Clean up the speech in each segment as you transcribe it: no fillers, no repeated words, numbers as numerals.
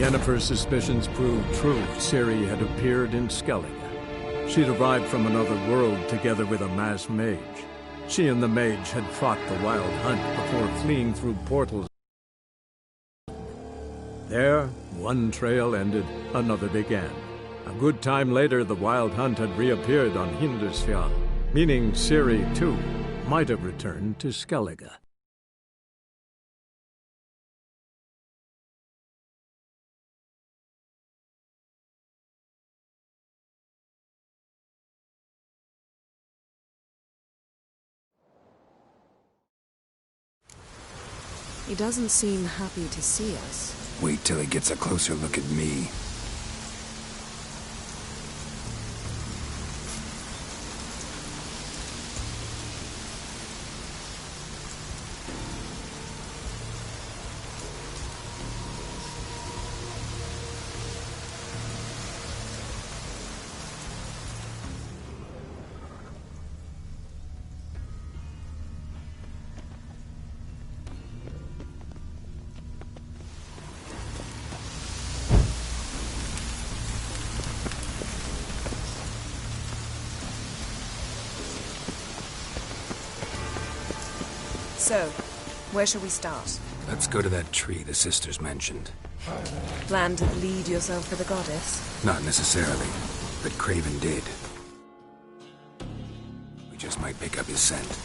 Yennefer's suspicions proved true. Ciri had appeared in Skellige. She'd arrived from another world together with a masked mage. She and the mage had fought the Wild Hunt before fleeing through portals. There, one trail ended, another began. A good time later, the Wild Hunt had reappeared on Hindusfjall, meaning Ciri, too, might have returned to Skellige. He doesn't seem happy to see us. Wait till he gets a closer look at me. So, where shall we start? Let's go to that tree the sisters mentioned. Plan to bleed yourself for the goddess? Not necessarily, but Craven did. We just might pick up his scent.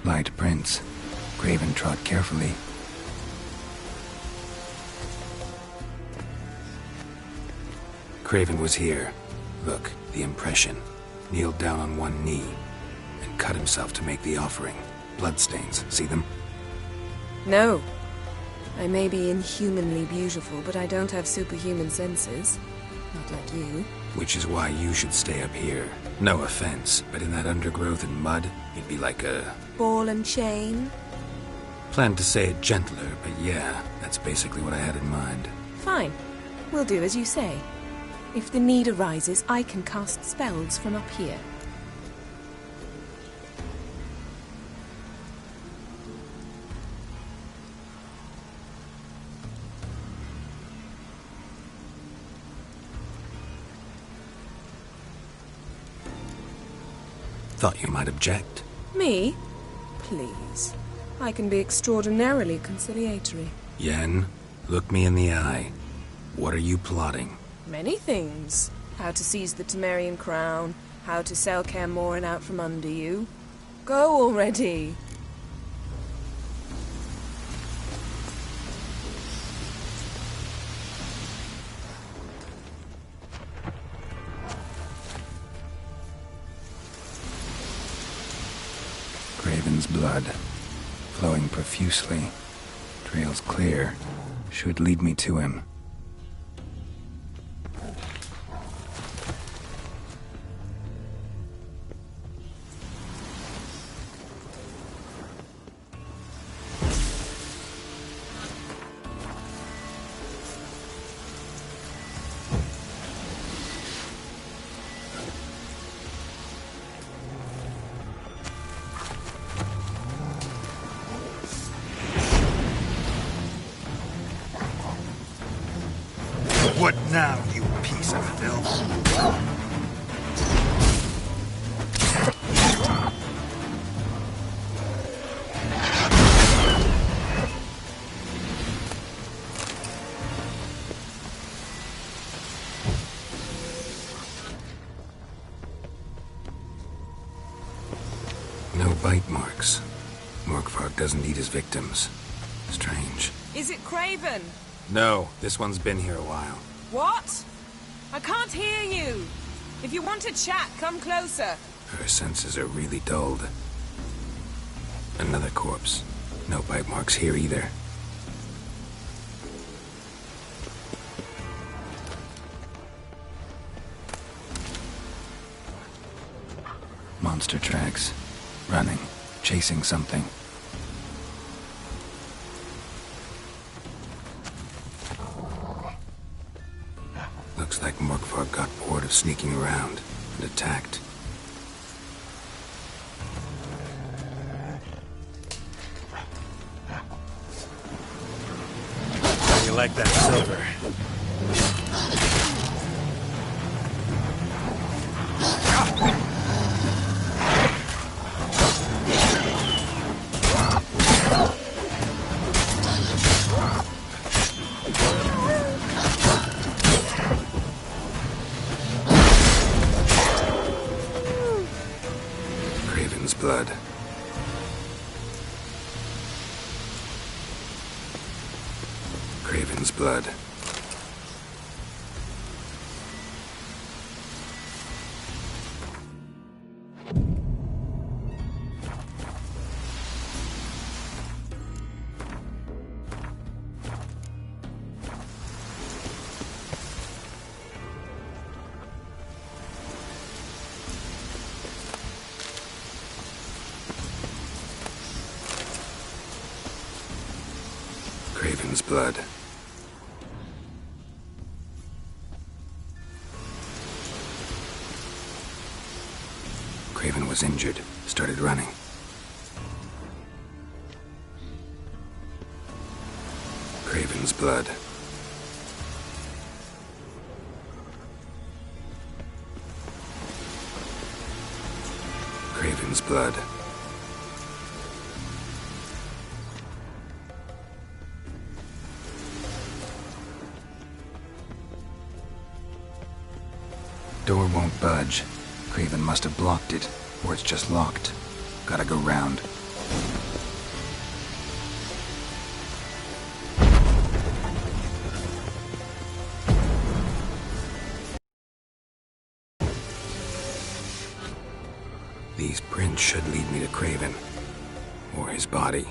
Light prints. Craven trod carefully. Craven was here. Look, the impression. Kneeled down on one knee and cut himself to make the offering. Bloodstains, see them? No. I may be inhumanly beautiful, but I don't have superhuman senses. Not like you. Which is why you should stay up here. No offense, but in that undergrowth and mud, you'd be like a... ball and chain? Planned to say it gentler, but yeah, that's basically what I had in mind. Fine. We'll do as you say. If the need arises, I can cast spells from up here. Thought you might object. Me? Please. I can be extraordinarily conciliatory. Yen, look me in the eye. What are you plotting? Many things. How to seize the Temerian crown, how to sell Kaer Morhen out from under you. Go already! Craven's blood, flowing profusely. Trail's clear. Should lead me to him. What now, you piece of filth? No bite marks. Morkvark doesn't eat his victims. Strange. Is it Craven? No, this one's been here a while. What? I can't hear you. If you want to chat, come closer. Her senses are really dulled. Another corpse. No bite marks here either. monster tracks. Running, chasing something. Looks like Morkvarg got bored of sneaking around and attacked. How you like that silver? Blood. Craven's blood. Craven's blood. Craven was injured, started running. Craven's blood. Craven's blood. Door won't budge. Craven must have blocked it, or it's just locked. Gotta go round. These prints should lead me to Craven, or his body.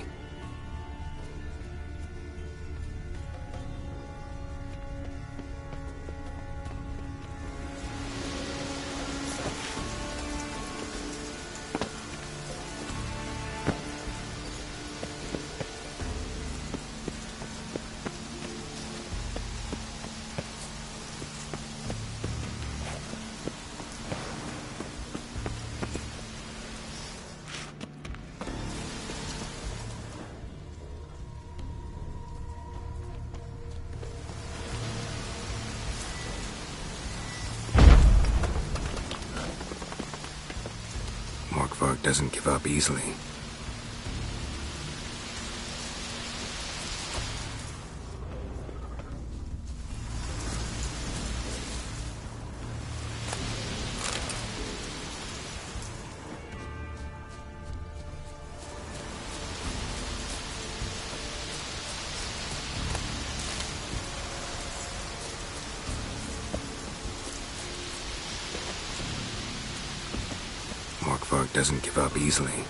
Morkvarg doesn't give up easily. Morkvarg doesn't give up easily.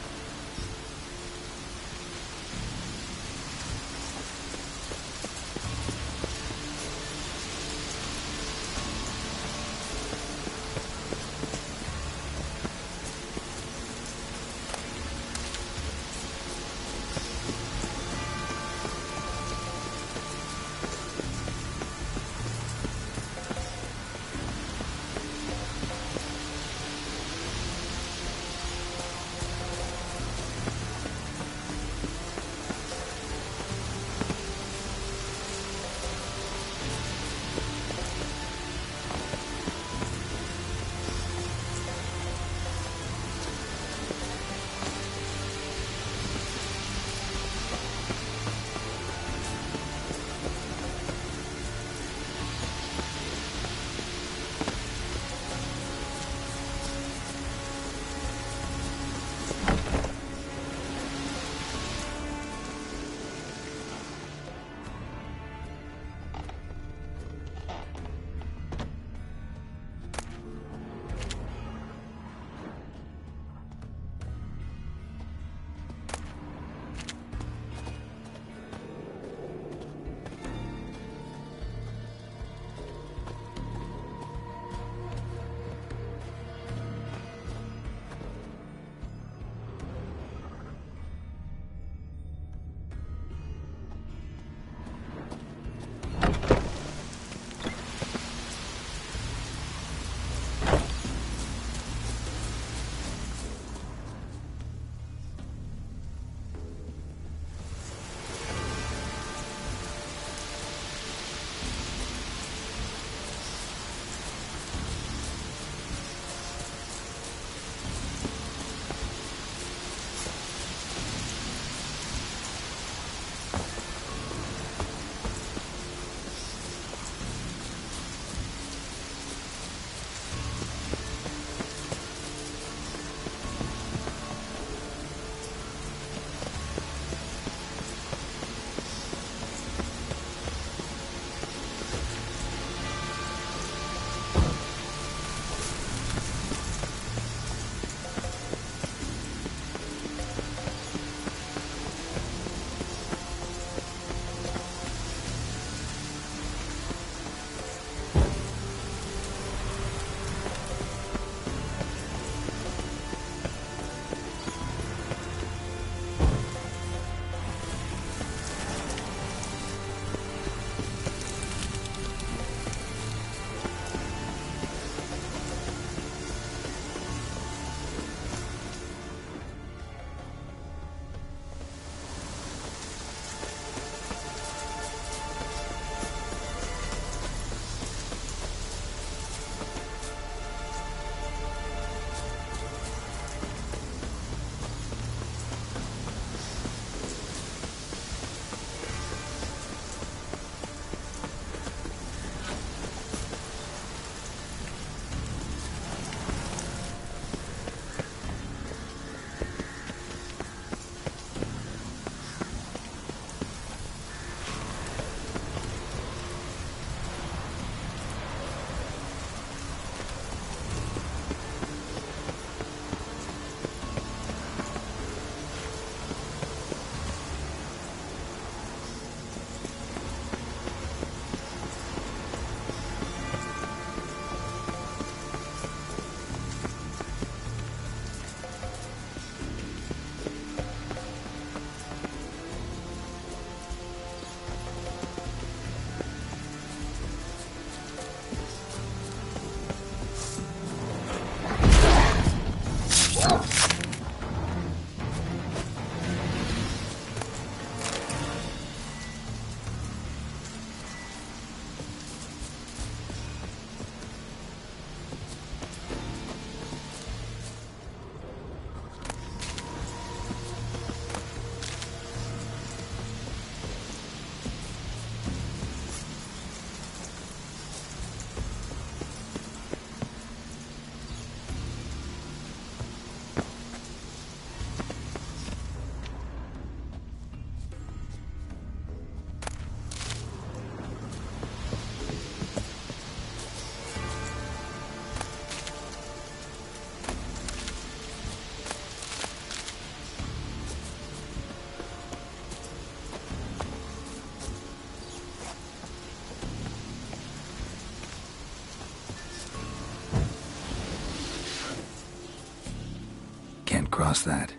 across that.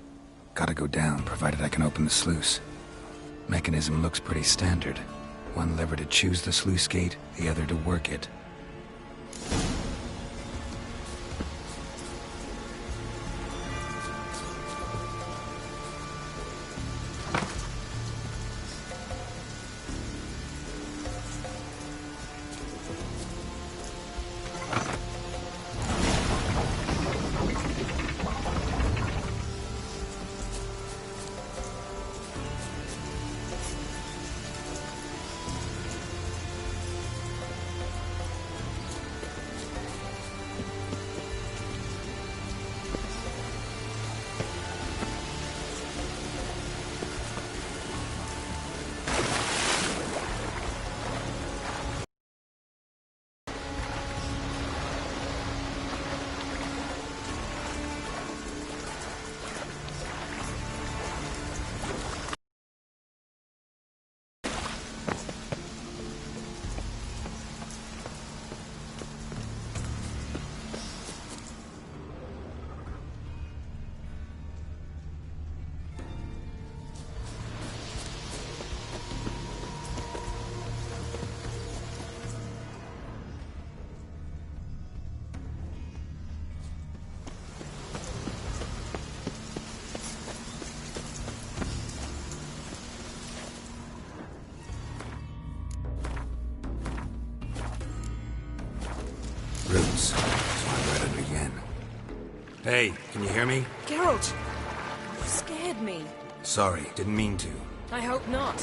Gotta go down, provided I can open the sluice. Mechanism looks pretty standard. One lever to choose the sluice gate, the other to work it. Roots. So I read it again. Hey, can you hear me? Geralt! You scared me. Sorry, didn't mean to. I hope not.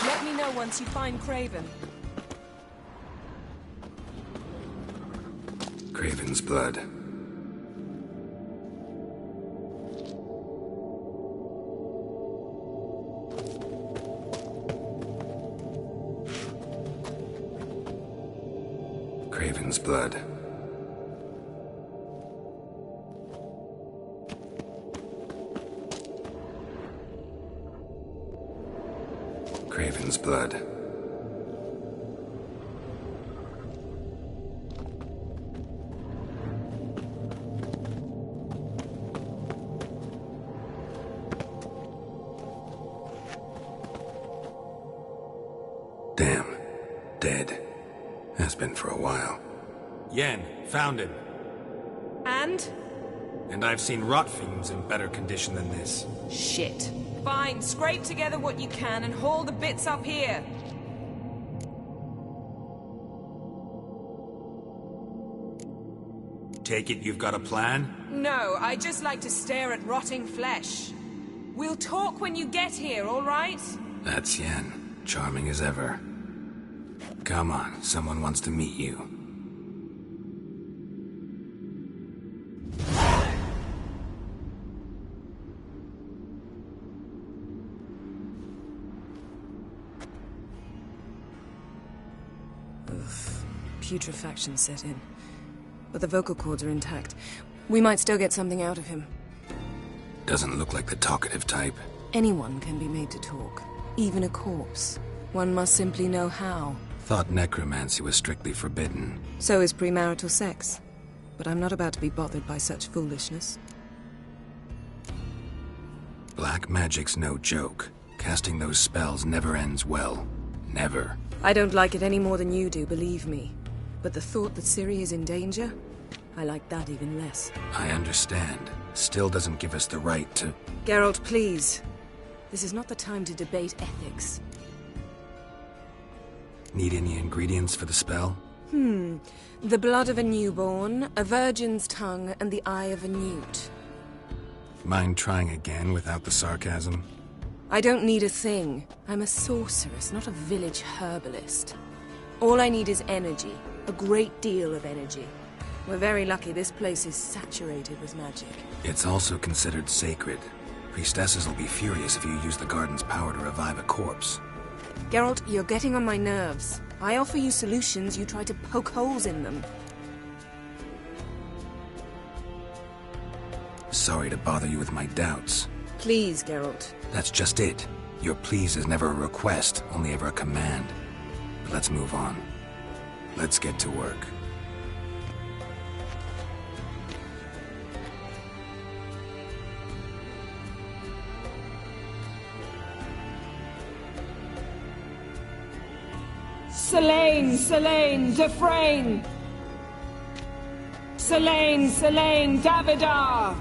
Let me know once you find Craven. Craven's blood. Craven's blood. Craven's blood. Damn. Dead. Has been for a while. Yen, found him. And? And I've seen rot fiends in better condition than this. Shit. Fine, scrape together what you can and haul the bits up here. Take it you've got a plan? No, I just like to stare at rotting flesh. We'll talk when you get here, all right? That's Yen. Charming as ever. Come on, someone wants to meet you. Putrefaction set in. But the vocal cords are intact. We might still get something out of him. Doesn't look like the talkative type. Anyone can be made to talk. Even a corpse. One must simply know how. Thought necromancy was strictly forbidden. So is premarital sex. But I'm not about to be bothered by such foolishness. Black magic's no joke. Casting those spells never ends well. Never. I don't like it any more than you do, believe me. But the thought that Ciri is in danger? I like that even less. I understand. Still doesn't give us the right to... Geralt, please. This is not the time to debate ethics. Need any ingredients for the spell? The blood of a newborn, a virgin's tongue, and the eye of a newt. Mind trying again without the sarcasm? I don't need a thing. I'm a sorceress, not a village herbalist. All I need is energy. A great deal of energy. We're very lucky this place is saturated with magic. It's also considered sacred. Priestesses will be furious if you use the garden's power to revive a corpse. Geralt, you're getting on my nerves. I offer you solutions, you try to poke holes in them. Sorry to bother you with my doubts. Please, Geralt. That's just it. Your please is never a request, only ever a command. But let's move on. Let's get to work. Selene, Selene, Dufresne! Selene, Selene, Davidar!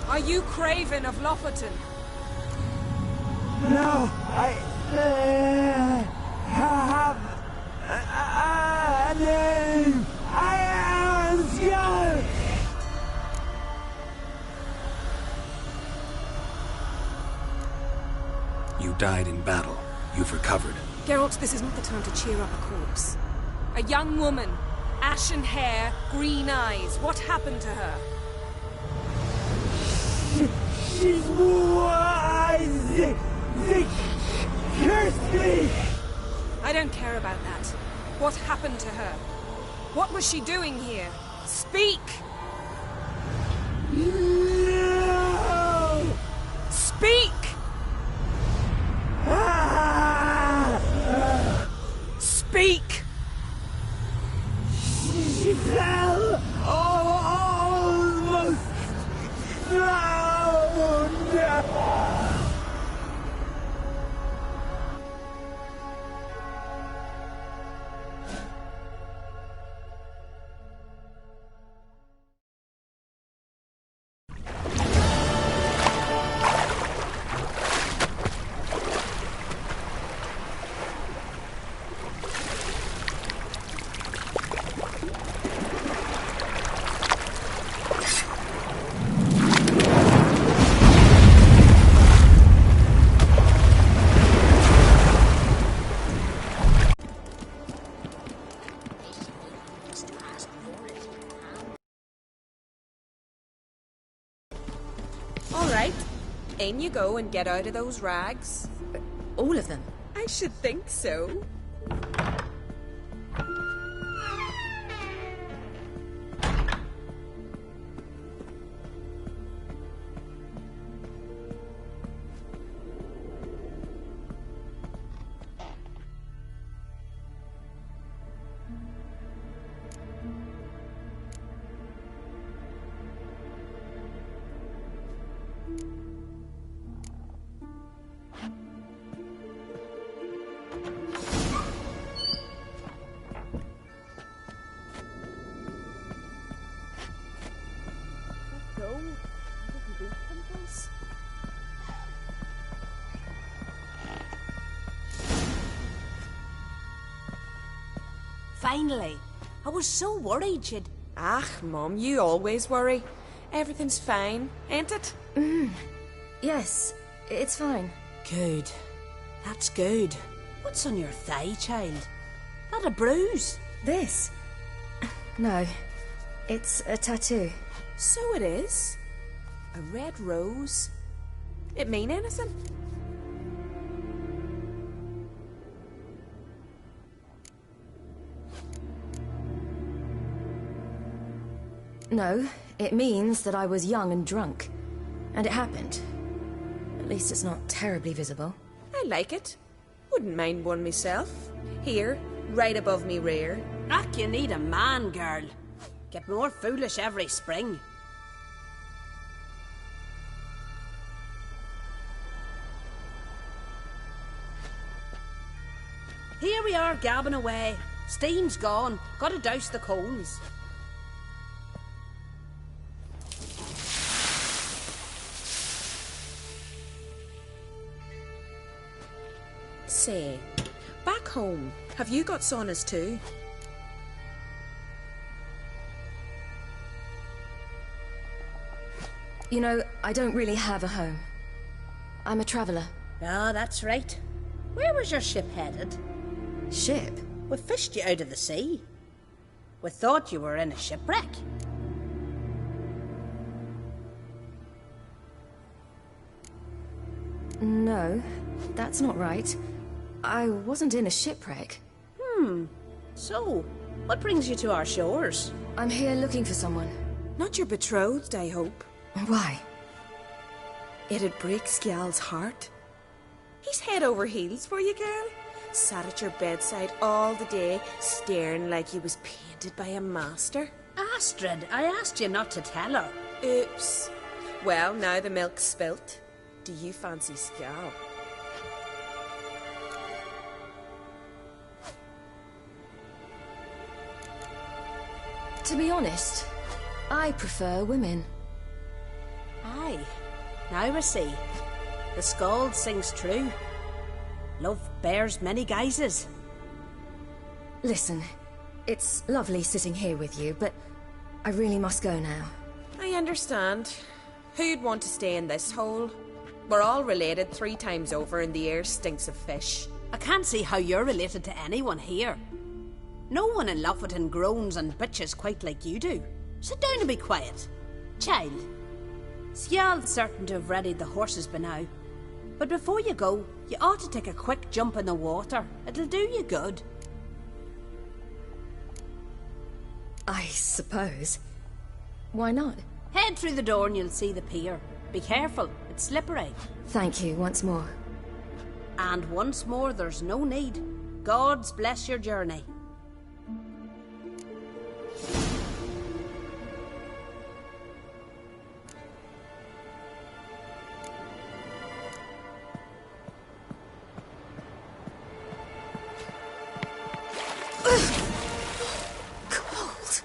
Are you Craven of Lofoten? No, I have a name. I am Skull. You died in battle. You've recovered. Geralt, this is not the time to cheer up a corpse. A young woman, ashen hair, green eyes. What happened to her? She's wise. They cursed me. I don't care about that. What happened to her? What was she doing here? Speak! No. Speak! Speak! She fell almost drowned. All right. In you go and get out of those rags. All of them? I should think so. Finally. I was so worried you'd... Ah, Mum, you always worry. Everything's fine, ain't it? Yes, it's fine. Good. That's good. What's on your thigh, child? Not a bruise? This? No, it's a tattoo. So it is. A red rose. It mean anything? No, it means that I was young and drunk. And it happened. At least it's not terribly visible. I like it. Wouldn't mind one myself. Here, right above me rear. Ack, you need a man, girl. Get more foolish every spring. Here we are gabbing away. Steam's gone. Gotta douse the coals. Say, back home, have you got saunas too? You know, I don't really have a home. I'm a traveller. Ah, that's right. Where was your ship headed? Ship? We fished you out of the sea. We thought you were in a shipwreck. No, that's not right. I wasn't in a shipwreck. So, What brings you to our shores? I'm here looking for someone. Not your betrothed, I hope. Why? It'd break Skjal's heart. He's head over heels for you, girl. Sat at your bedside all the day, staring like he was painted by a master. Astrid, I asked you not to tell her. Oops. Well, now the milk's spilt. Do you fancy Skjal? To be honest, I prefer women. Aye. Now I see. The skald sings true. Love bears many guises. Listen, it's lovely sitting here with you, but I really must go now. I understand. Who'd want to stay in this hole? We're all related 3 times over and the air stinks of fish. I can't see how you're related to anyone here. No one in Lofoten groans and bitches quite like you do. Sit down and be quiet. Child, Skjal's certain to have readied the horses by now. But before you go, you ought to take a quick jump in the water. It'll do you good. I suppose. Why not? Head through the door and you'll see the pier. Be careful, it's slippery. Thank you once more. And once more, there's no need. Gods bless your journey. Cold.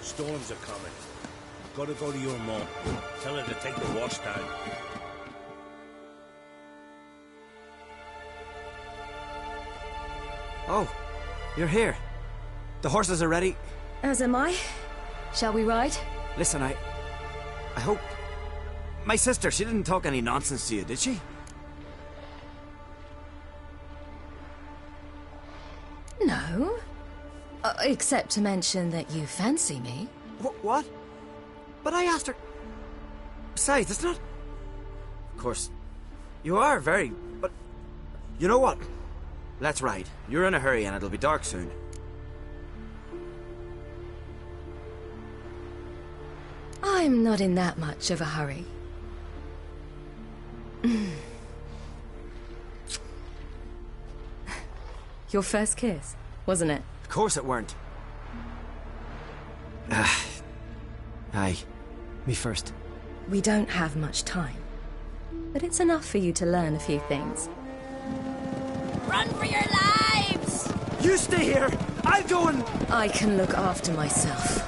Storms are coming. Gotta go to your mom. Tell her to take the wash down. Oh, you're here. The horses are ready. As am I. Shall we ride? Listen, I hope... My sister, she didn't talk any nonsense to you, did she? No. Except to mention that you fancy me. What? But I asked her... Besides, it's not... Of course, you are very... But, you know what? Let's ride. You're in a hurry and it'll be dark soon. I'm not in that much of a hurry. Your first kiss, wasn't it? Of course it weren't. Aye. Me first. We don't have much time. But it's enough for you to learn a few things. Run for your lives! You stay here! I'll go and... I can look after myself.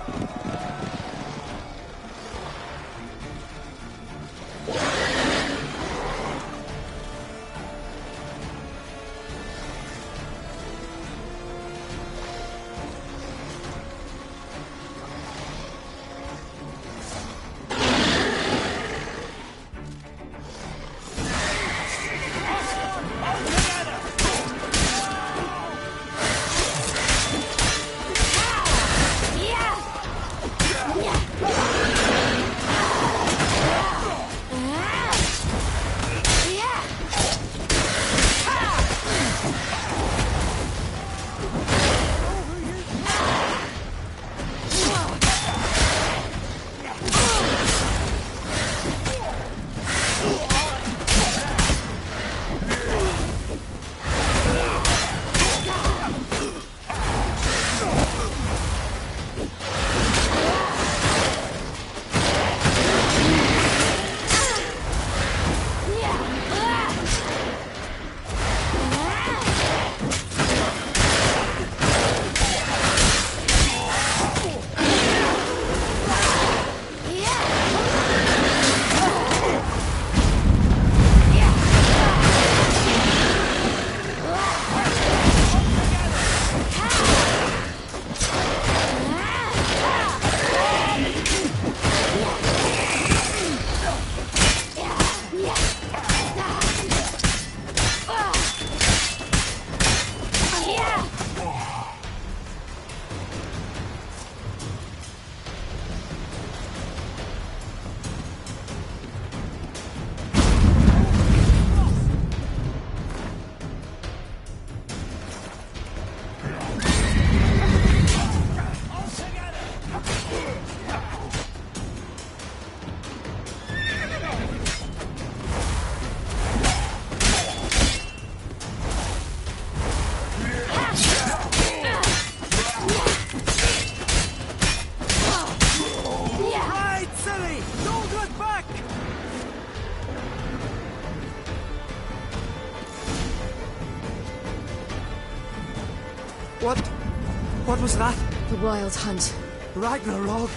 What was that? The Wild Hunt. Ragnarok?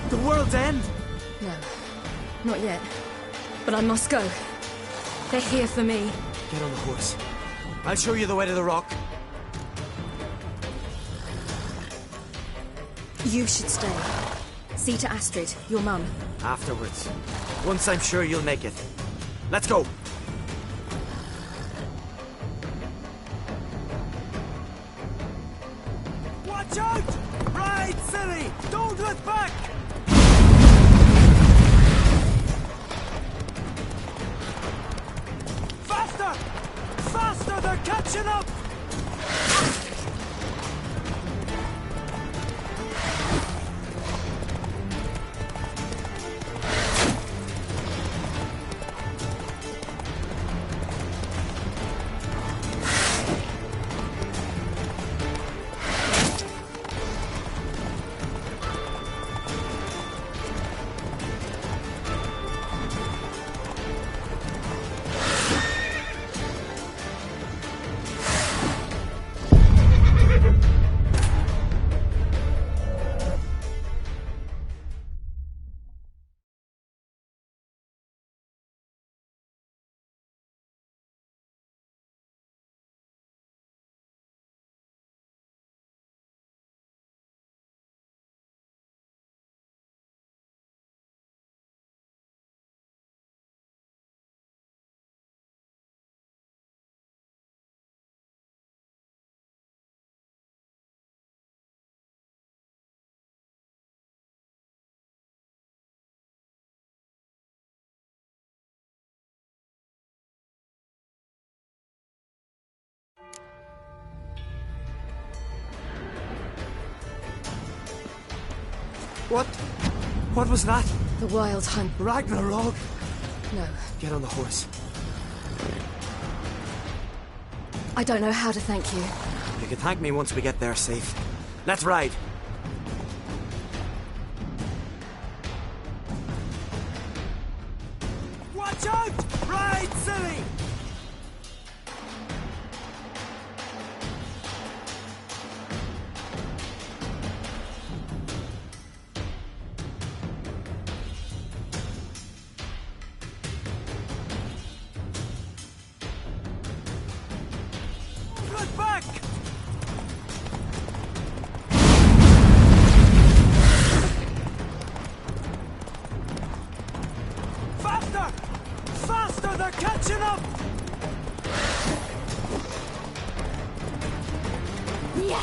The world's end? No, not yet. But I must go. They're here for me. Get on the horse. I'll show you the way to the rock. You should stay. See to Astrid, your mum. Afterwards. Once I'm sure you'll make it. Let's go. Watch out! Ride, silly! Don't look back! Faster! Faster! They're catching up! What? What was that? The Wild Hunt. Ragnarok! No. Get on the horse. I don't know how to thank you. You can thank me once we get there safe. Let's ride. Watch out! Ride, silly! Good back! Faster! Faster! They're catching up! Yeah.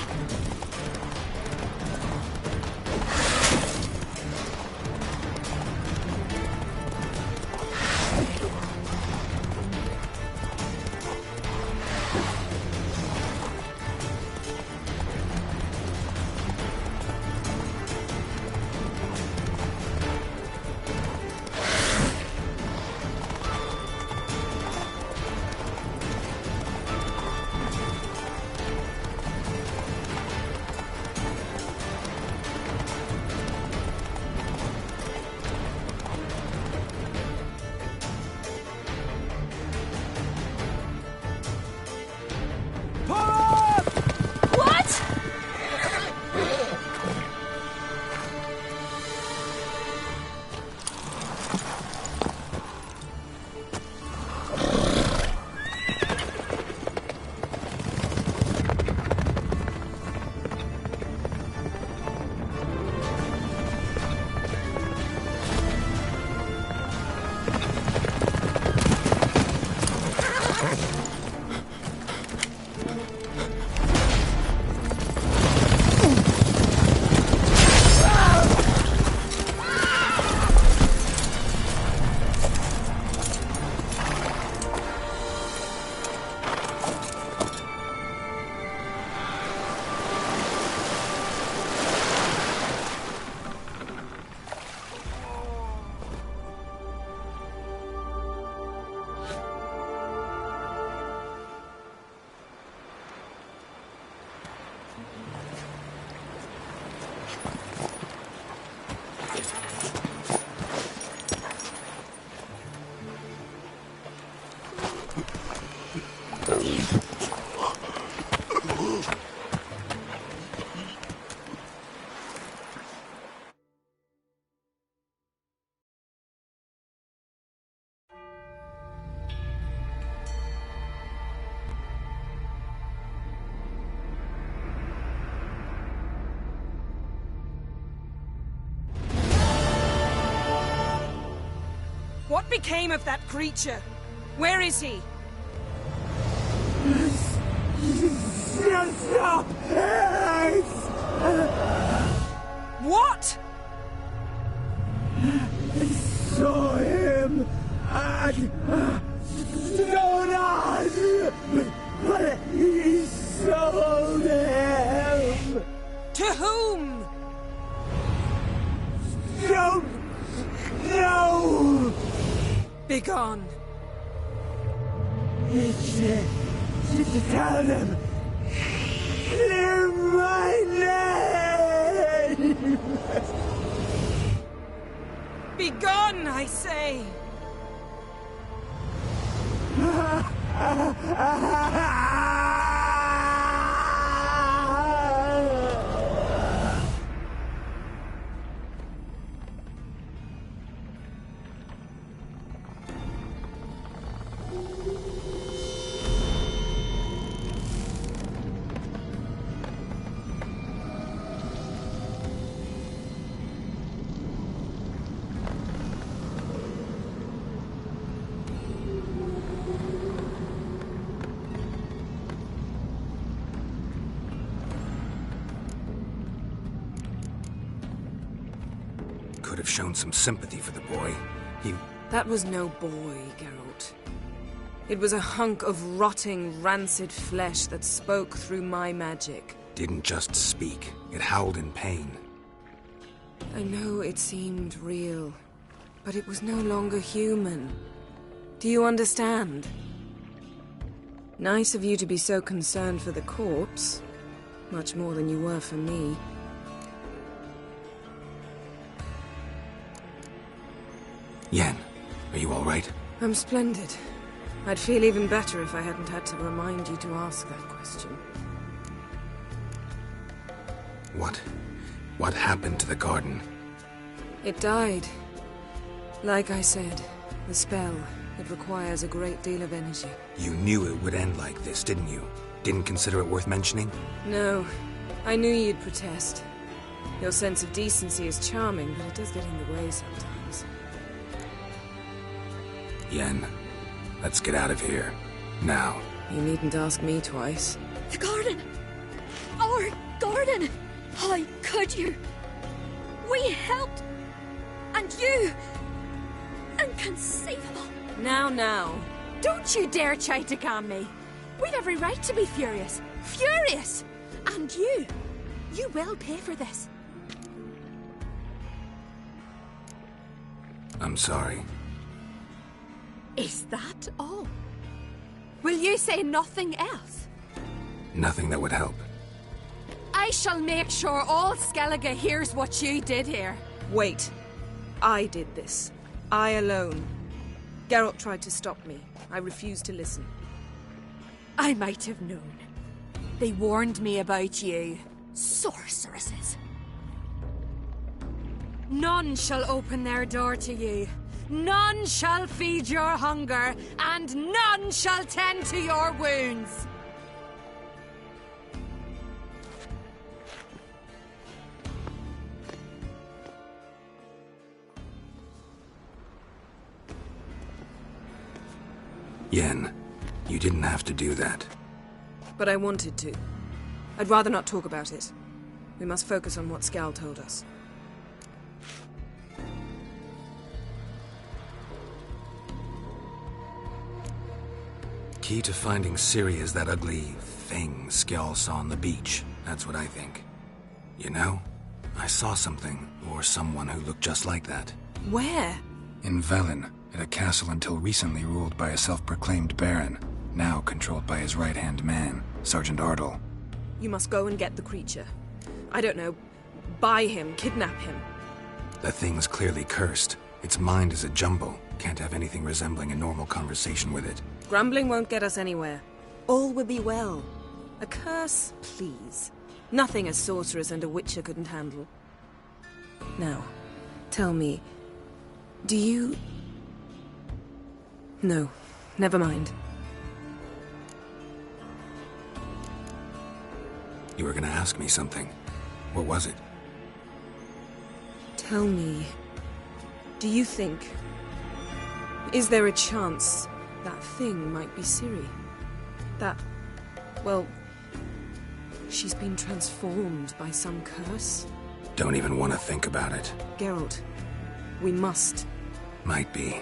What became of that creature? Where is he? Stop! What? I saw him at Stonas, but he sold him. To whom? Don't know. Begone. Tell them. Clear my name. Begone, I say. Could have shown some sympathy for the boy. That was no boy, Geralt. It was a hunk of rotting, rancid flesh that spoke through my magic. Didn't just speak. It howled in pain. I know it seemed real, but it was no longer human. Do you understand? Nice of you to be so concerned for the corpse. Much more than you were for me. Yen, are you all right? I'm splendid. I'd feel even better if I hadn't had to remind you to ask that question. What happened to the garden? It died. Like I said, the spell, it requires a great deal of energy. You knew it would end like this, didn't you? Didn't consider it worth mentioning? No. I knew you'd protest. Your sense of decency is charming, but it does get in the way sometimes. Yen, let's get out of here. Now. You needn't ask me twice. The garden! Our garden! How could you? We helped! And you! Inconceivable! Now. Don't you dare try to calm me. We've every right to be furious. Furious! And you will pay for this. I'm sorry. Is that all? Will you say nothing else? Nothing that would help. I shall make sure all Skellige hears what you did here. Wait. I did this. I alone. Geralt tried to stop me. I refused to listen. I might have known. They warned me about you. Sorceresses. None shall open their door to you. None shall feed your hunger, and none shall tend to your wounds. Yen, you didn't have to do that. But I wanted to. I'd rather not talk about it. We must focus on what Skal told us. Key to finding Ciri is that ugly thing Skjall saw on the beach. That's what I think. You know, I saw something, or someone who looked just like that. Where? In Velen, at a castle until recently ruled by a self-proclaimed baron, now controlled by his right-hand man, Sergeant Ardle. You must go and get the creature. I don't know, buy him, kidnap him. The thing's clearly cursed. Its mind is a jumble. Can't have anything resembling a normal conversation with it. Grumbling won't get us anywhere. All will be well. A curse, please. Nothing a sorceress and a witcher couldn't handle. Now, tell me, do you... No, never mind. You were gonna ask me something. What was it? Tell me, do you think... Is there a chance that thing might be Ciri? That... well... she's been transformed by some curse? Don't even want to think about it. Geralt, we must. Might be.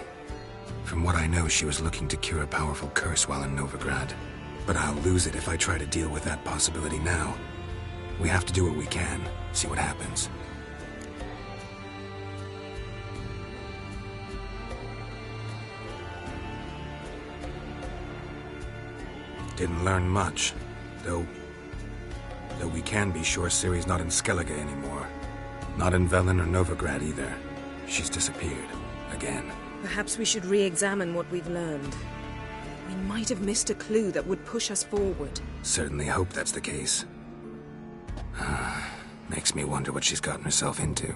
From what I know, she was looking to cure a powerful curse while in Novigrad. But I'll lose it if I try to deal with that possibility now. We have to do what we can, see what happens. Didn't learn much, though we can be sure Ciri's not in Skellige anymore. Not in Velen or Novigrad either. She's disappeared. Again. Perhaps we should re-examine what we've learned. We might have missed a clue that would push us forward. Certainly hope that's the case. Makes me wonder what she's gotten herself into.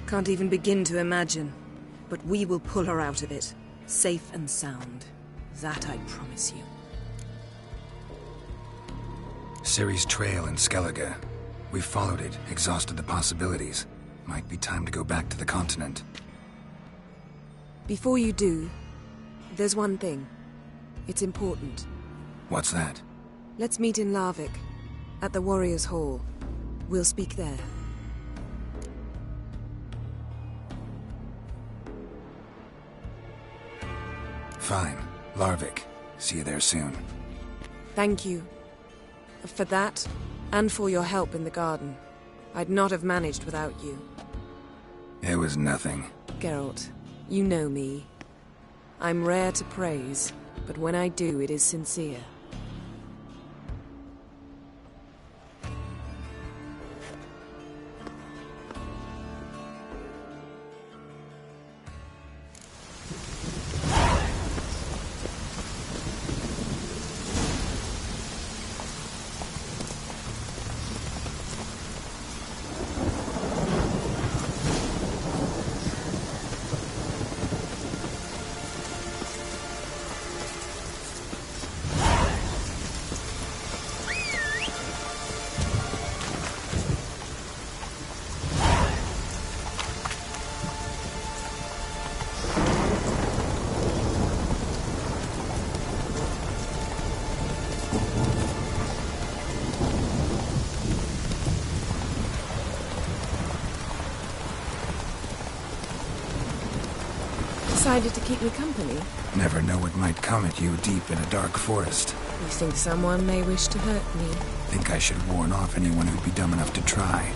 Can't even begin to imagine. But we will pull her out of it. Safe and sound. That I promise you. Ciri's trail in Skellige. We followed it, exhausted the possibilities. Might be time to go back to the continent. Before you do, there's one thing. It's important. What's that? Let's meet in Larvik, at the Warriors' Hall. We'll speak there. Fine. Larvik. See you there soon. Thank you. For that, and for your help in the garden. I'd not have managed without you. It was nothing. Geralt, you know me. I'm rare to praise, but when I do, it is sincere. Decided to keep me company? Never know what might come at you deep in a dark forest. You think someone may wish to hurt me? Think I should warn off anyone who'd be dumb enough to try.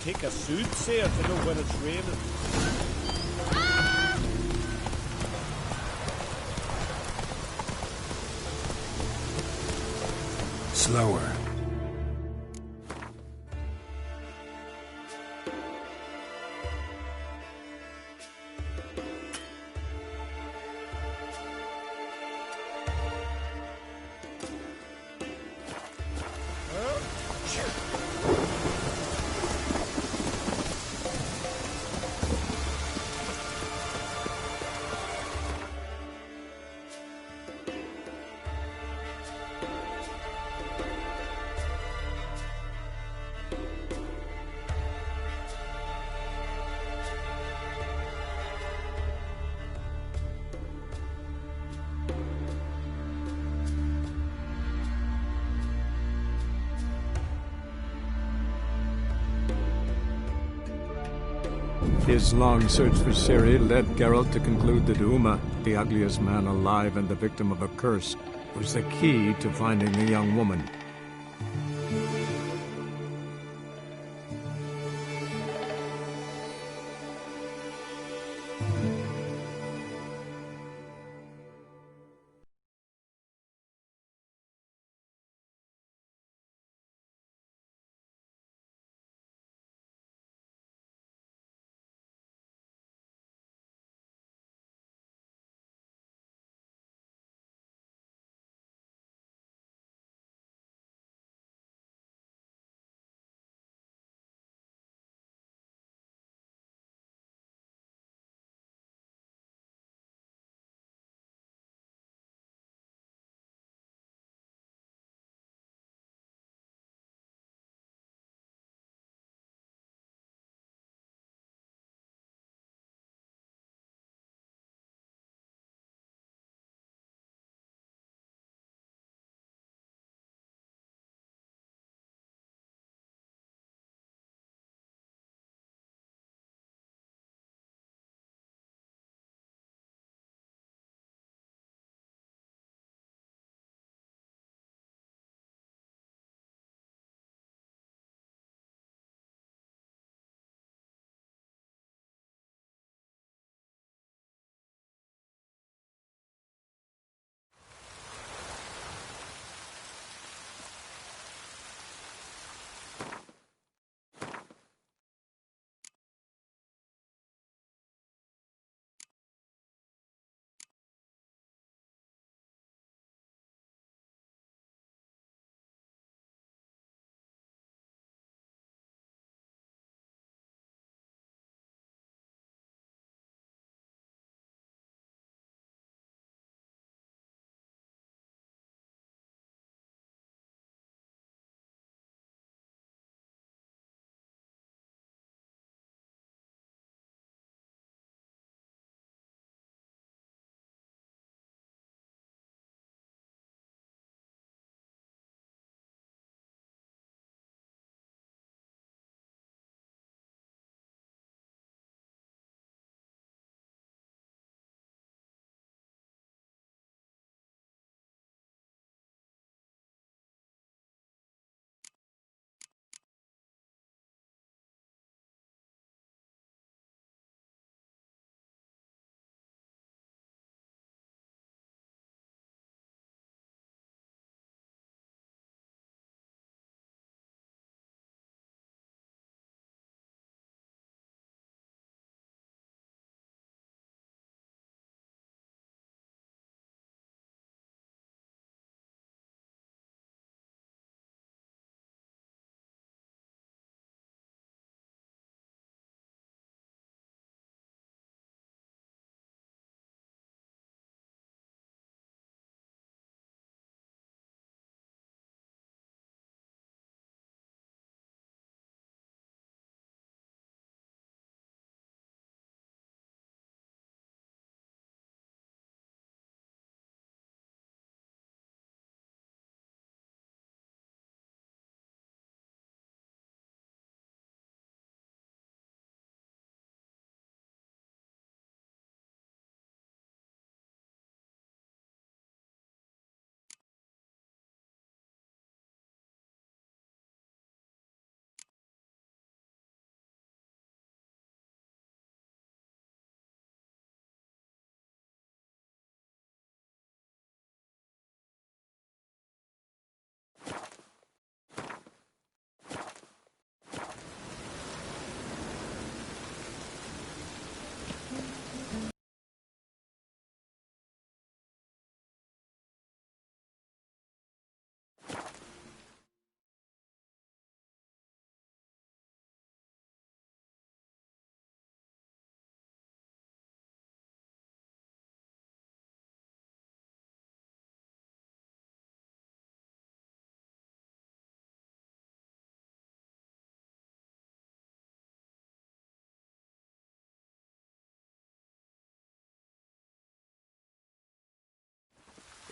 Take a soothsayer to know when it's raining. Slower. His long search for Ciri led Geralt to conclude that Uma, the ugliest man alive and the victim of a curse, was the key to finding the young woman.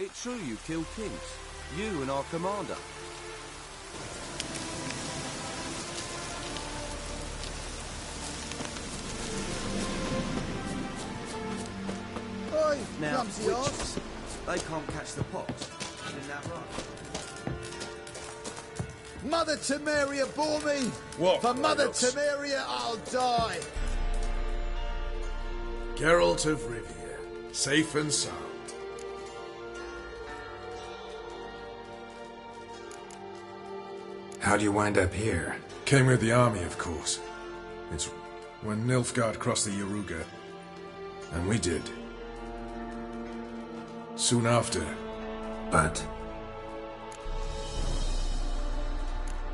It's true you killed kings. You and our commander. Oi, Now, clumsy witches, horse. they can't catch the pox. Isn't that right? Mother Temeria bore me. What, For Mother Kratos? Temeria, I'll die. Geralt of Rivia, safe and sound. How'd you wind up here? Came with the army, of course. It's when Nilfgaard crossed the Yaruga. And we did. Soon after. But...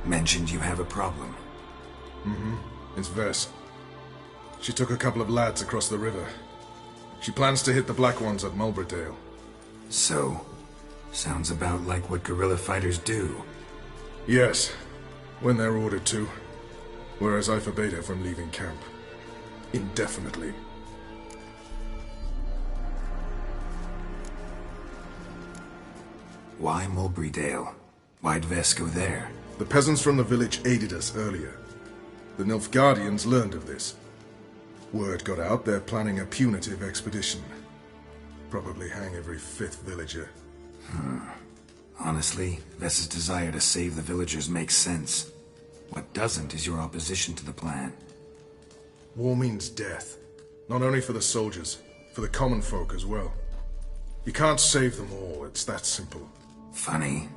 mentioned you have a problem. Mm-hmm. It's Vess. She took a couple of lads across the river. She plans to hit the Black Ones at Mulberdale. So, sounds about like what guerrilla fighters do. Yes, when they're ordered to. Whereas I forbade her from leaving camp. Indefinitely. Why Mulberrydale? Why'd Vess go there? The peasants from the village aided us earlier. The Nilfgaardians learned of this. Word got out they're planning a punitive expedition. Probably hang every 5th villager. Honestly, Vess's desire to save the villagers makes sense. What doesn't is your opposition to the plan. War means death. Not only for the soldiers, for the common folk as well. You can't save them all, it's that simple. Funny.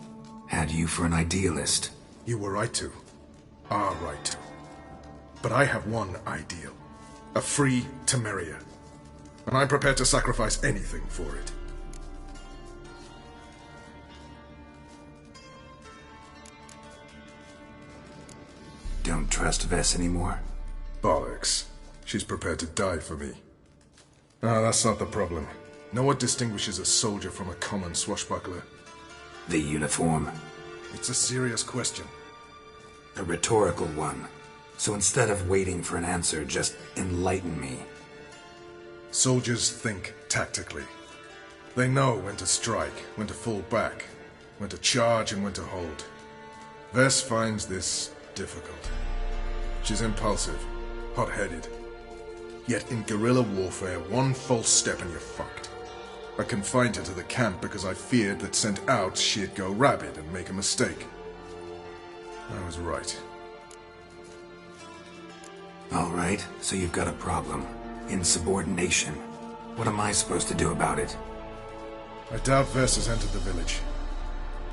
Had you for an idealist. You were right to. Are right to. But I have one ideal. A free Temeria. And I'm prepared to sacrifice anything for it. Don't trust Vess anymore? Bollocks. She's prepared to die for me. Ah, that's not the problem. Know what distinguishes a soldier from a common swashbuckler? The uniform. It's a serious question. A rhetorical one. So instead of waiting for an answer, just enlighten me. Soldiers think tactically. They know when to strike, when to fall back, when to charge and when to hold. Vess finds this difficult. She's impulsive, hot-headed. Yet in guerrilla warfare, one false step and you're fucked. I confined her to the camp because I feared that sent out she'd go rabid and make a mistake. I was right. All right, so you've got a problem. Insubordination. What am I supposed to do about it? I doubt Vess has entered the village.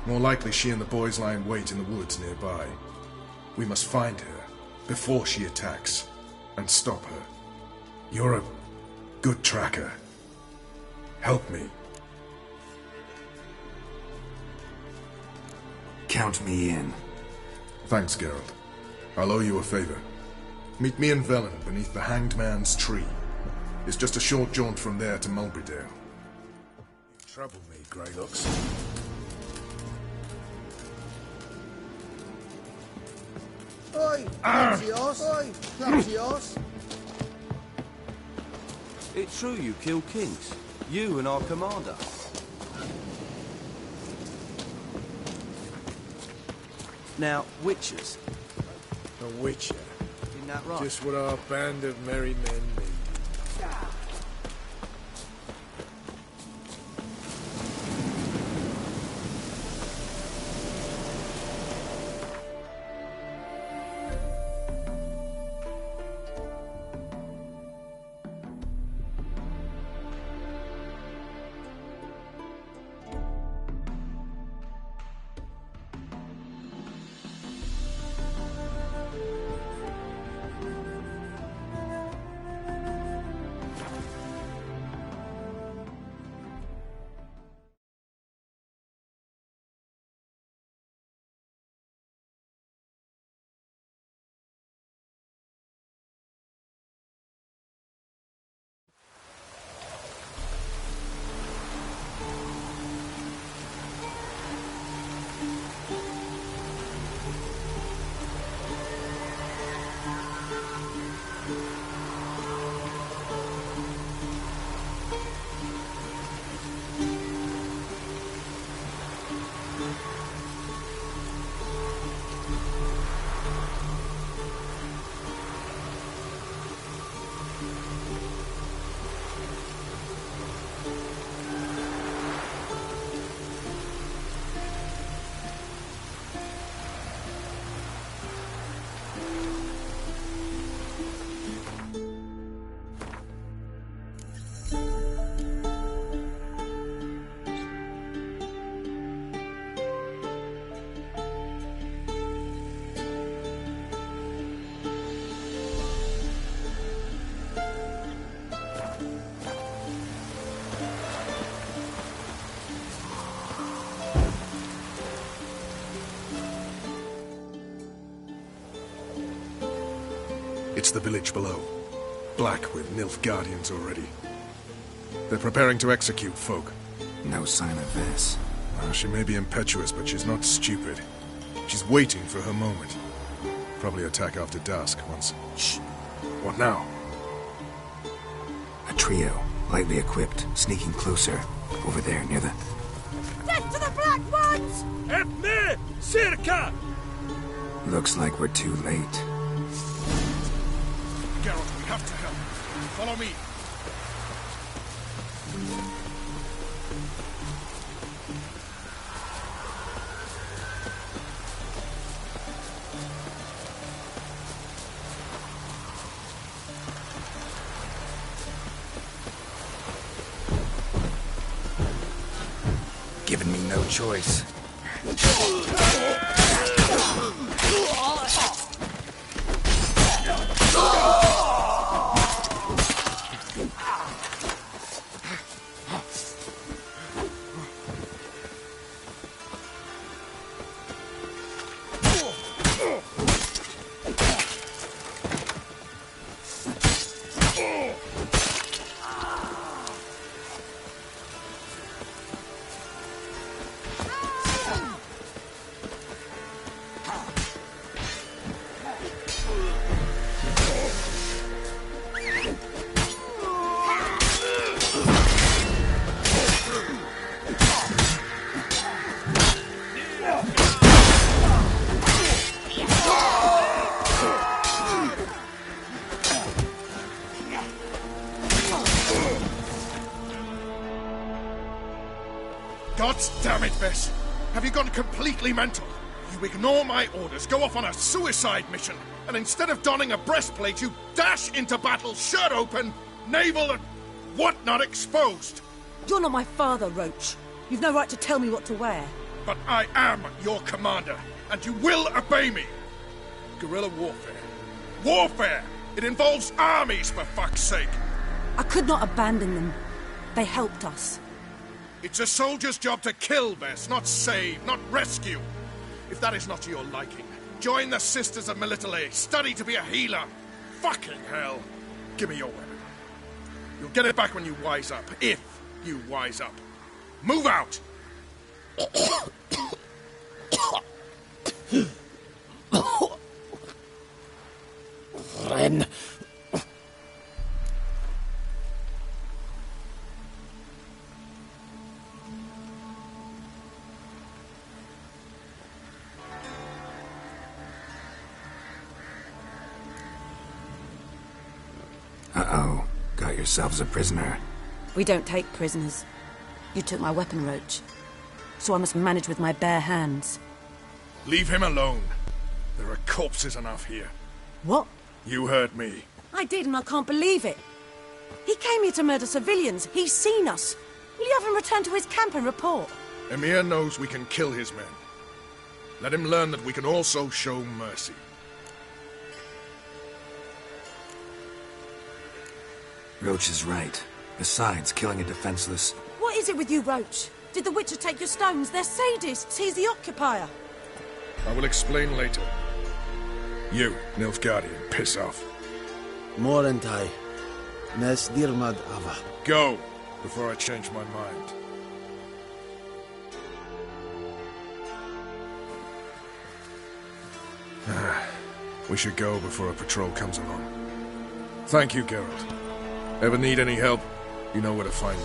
More likely she and the boys lie in wait in the woods nearby. We must find her before she attacks and stop her. You're a good tracker. Help me. Count me in. Thanks, Geralt. I'll owe you a favor. Meet me in Velen beneath the Hanged Man's tree. It's just a short jaunt from there to Mulberrydale. You trouble me, Greylocks. Oi, clumsy horse. Oi, clumsy horse. It's true you killed kings. You and our commander. Now, witches. A witcher. Isn't that right? Just what our band of merry men need. It's the village below. Black with Nilfgaardians already. They're preparing to execute folk. No sign of Vess. Well, she may be impetuous, but she's not stupid. She's waiting for her moment. Probably attack after dusk once... Shh! What now? A trio, lightly equipped, sneaking closer. Over there, near the... Death to the Black Ones! Epne! Circa! Looks like we're too late. Geralt, we have to help. Follow me. Giving me no choice. God damn it, Vess! Have you gone completely mental? You ignore my orders, go off on a suicide mission, and instead of donning a breastplate, you dash into battle, shirt open, navel and whatnot exposed! You're not my father, Roach. You've no right to tell me what to wear. But I am your commander, and you will obey me! Guerrilla warfare. Warfare! It involves armies, for fuck's sake! I could not abandon them. They helped us. It's a soldier's job to kill, Vess, not save, not rescue. If that is not to your liking, join the Sisters of Melitele, study to be a healer. Fucking hell. Give me your weapon. You'll get it back when you wise up, if you wise up. Move out! Ren. Uh-oh. Got yourselves a prisoner. We don't take prisoners. You took my weapon, Roach. So I must manage with my bare hands. Leave him alone. There are corpses enough here. What? You heard me. I did, and I can't believe it. He came here to murder civilians. He's seen us. Will you have him return to his camp and report? Emir knows we can kill his men. Let him learn that we can also show mercy. Roach is right. Besides, killing a defenseless... What is it with you, Roach? Did the Witcher take your stones? They're sadists. He's the occupier. I will explain later. You, Nilfgaardian, piss off. Morentai. Nes dirmad ava. Go, before I change my mind. We should go before a patrol comes along. Thank you, Geralt. Ever need any help, you know where to find me.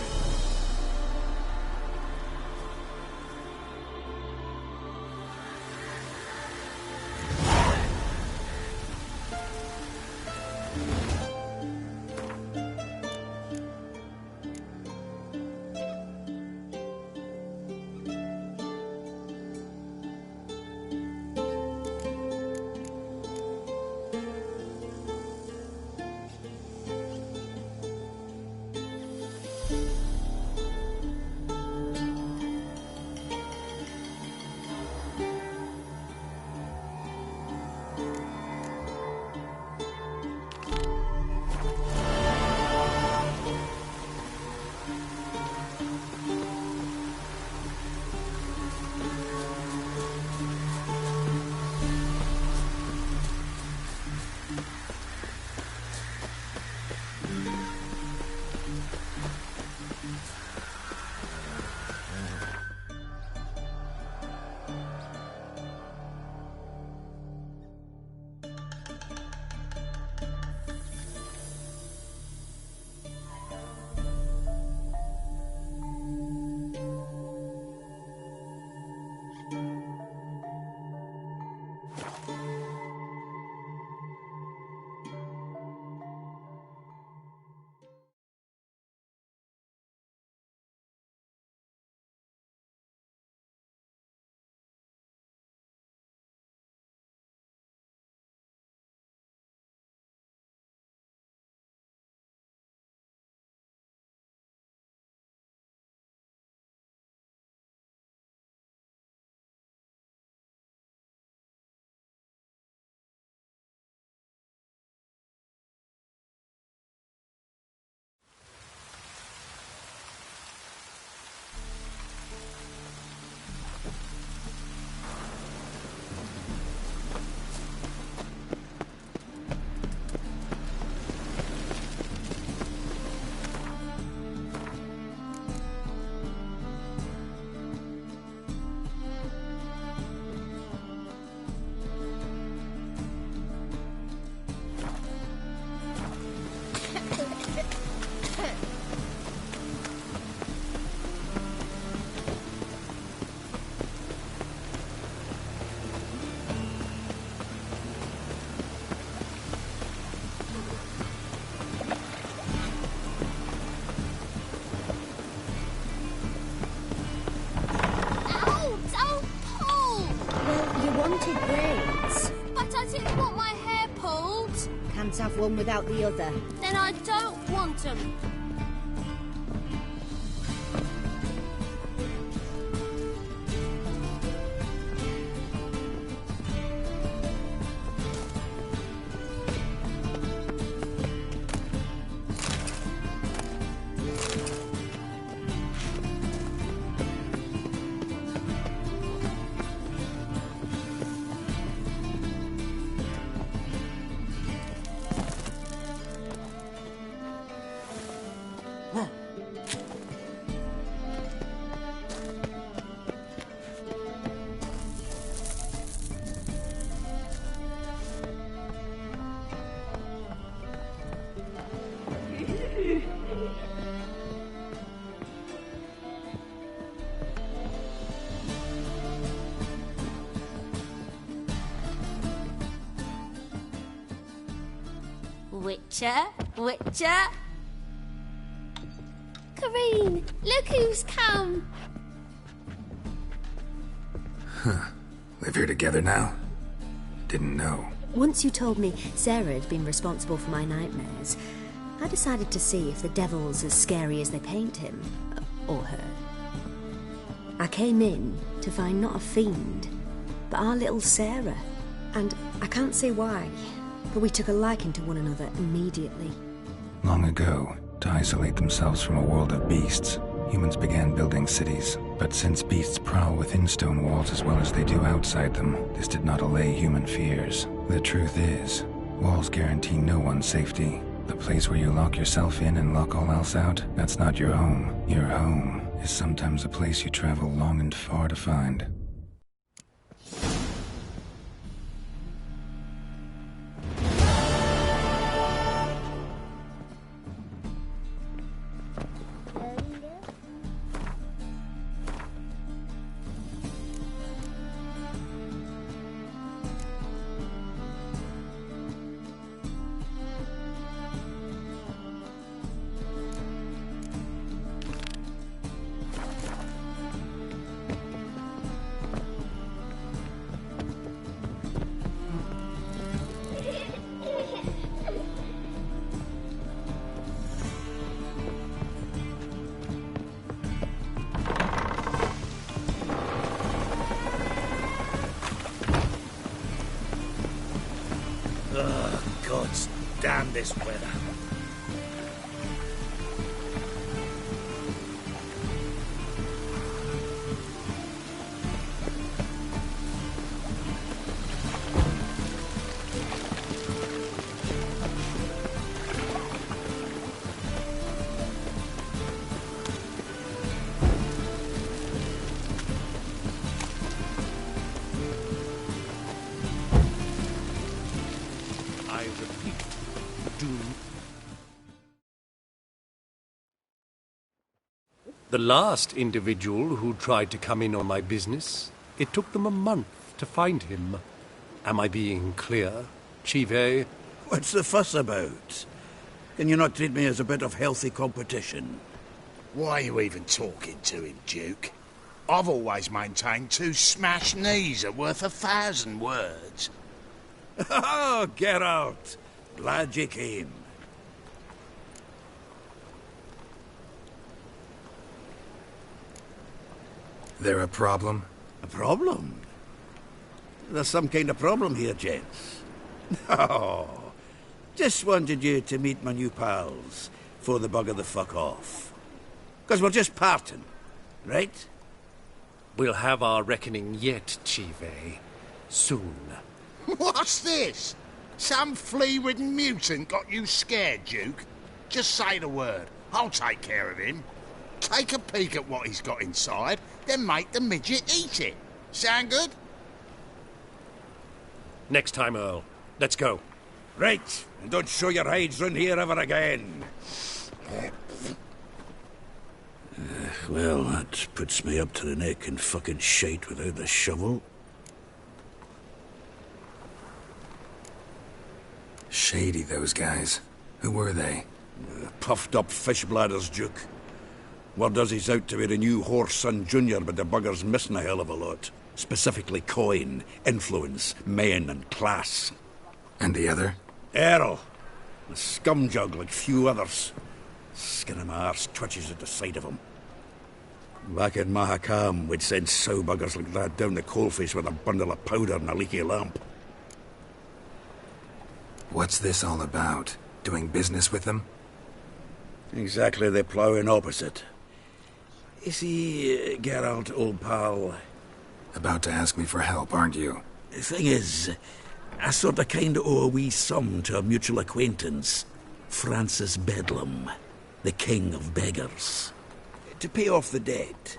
can't have one without the other. Then I don't want them. Witcher? Kareen, look who's come! Huh. Live here together now? Didn't know. Once you told me Sarah had been responsible for my nightmares, I decided to see if the devil's as scary as they paint him. Or her. I came in to find not a fiend, but our little Sarah. And I can't say why, but we took a liking to one another immediately. Long ago, to isolate themselves from a world of beasts, humans began building cities. But since beasts prowl within stone walls as well as they do outside them, this did not allay human fears. The truth is, walls guarantee no one's safety. The place where you lock yourself in and lock all else out, that's not your home. Your home is sometimes a place you travel long and far to find. Gods damn this weather. The last individual who tried to come in on my business, it took them a month to find him. Am I being clear, Živé? What's the fuss about? Can you not treat me as a bit of healthy competition? Why are you even talking to him, Duke? I've always maintained 2 smashed knees are worth 1,000 words. Oh, get out! Glad you came. There a problem? A problem? There's some kind of problem here, gents. No. Just wanted you to meet my new pals before they bugger the fuck off. 'Cause we're just parting, right? We'll have our reckoning yet, Živé. Soon. What's this? Some flea-ridden mutant got you scared, Duke? Just say the word. I'll take care of him. Take a peek at what he's got inside, then make the midget eat it. Sound good? Next time, Earl. Let's go. Right, and don't show your hides round here ever again. Well, that puts me up to the neck in fucking shite without the shovel. Shady, those guys. Who were they? Puffed up fish bladders, Duke. Word does he's out to be the new Whoreson Jr., but the bugger's missing a hell of a lot. Specifically coin, influence, men, and class. And the other? Earl. A scumjug like few others. Skin of my arse twitches at the sight of him. Back in Mahakam, we'd send sow buggers like that down the coalface with a bundle of powder and a leaky lamp. What's this all about? Doing business with them? Exactly the ploughing opposite. You see, Geralt, old pal... About to ask me for help, aren't you? The thing is, I sort of kind of owe a wee sum to a mutual acquaintance. Francis Bedlam, the king of beggars. To pay off the debt,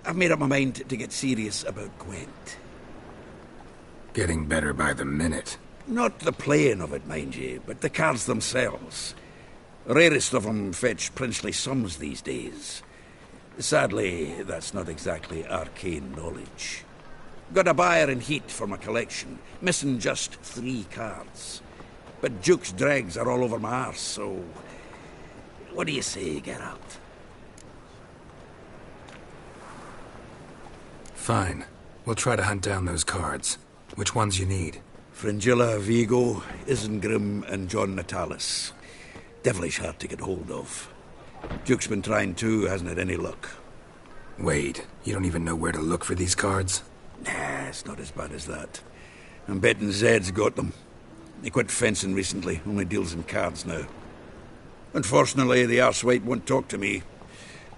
I've made up my mind to get serious about Gwent. Getting better by the minute. Not the playing of it, mind you, but the cards themselves. Rarest of them fetch princely sums these days. Sadly, that's not exactly arcane knowledge. Got a buyer in heat for my collection, missing just 3 cards. But Duke's dregs are all over my arse, so... What do you say, Geralt? Fine. We'll try to hunt down those cards. Which ones you need? Fringilla, Vigo, Isengrim, and John Natalis. Devilish hard to get hold of. Duke's been trying too, hasn't had any luck. Wait, you don't even know where to look for these cards? Nah, it's not as bad as that. I'm betting Zed's got them. He quit fencing recently, only deals in cards now. Unfortunately, the arsewipe won't talk to me.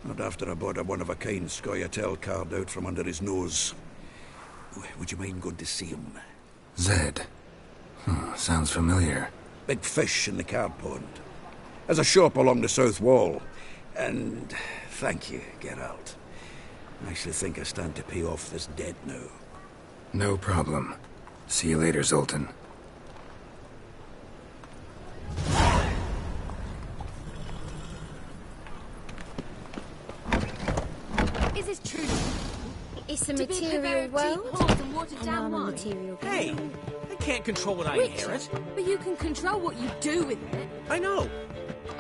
Not after I bought a one-of-a-kind Scoia'tael card out from under his nose. Would you mind going to see him? Zed. Sounds familiar. Big fish in the card pond. Has a shop along the south wall. And thank you, Geralt. I actually think I stand to pay off this debt now. No problem. See you later, Zoltan. Is this true? It's a material world. And I'm a material girl. Hey! I can't control what I inherit. But you can control what you do with it. I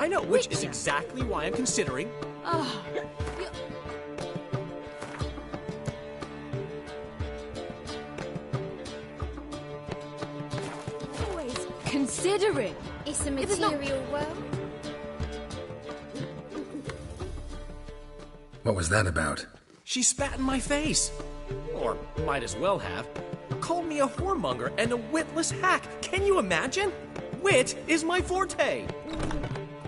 know, which is exactly why I'm considering... Oh, always considering. It's a material world. What was that about? She spat in my face. Or might as well have. Called me a whoremonger and a witless hack. Can you imagine? Wit is my forte.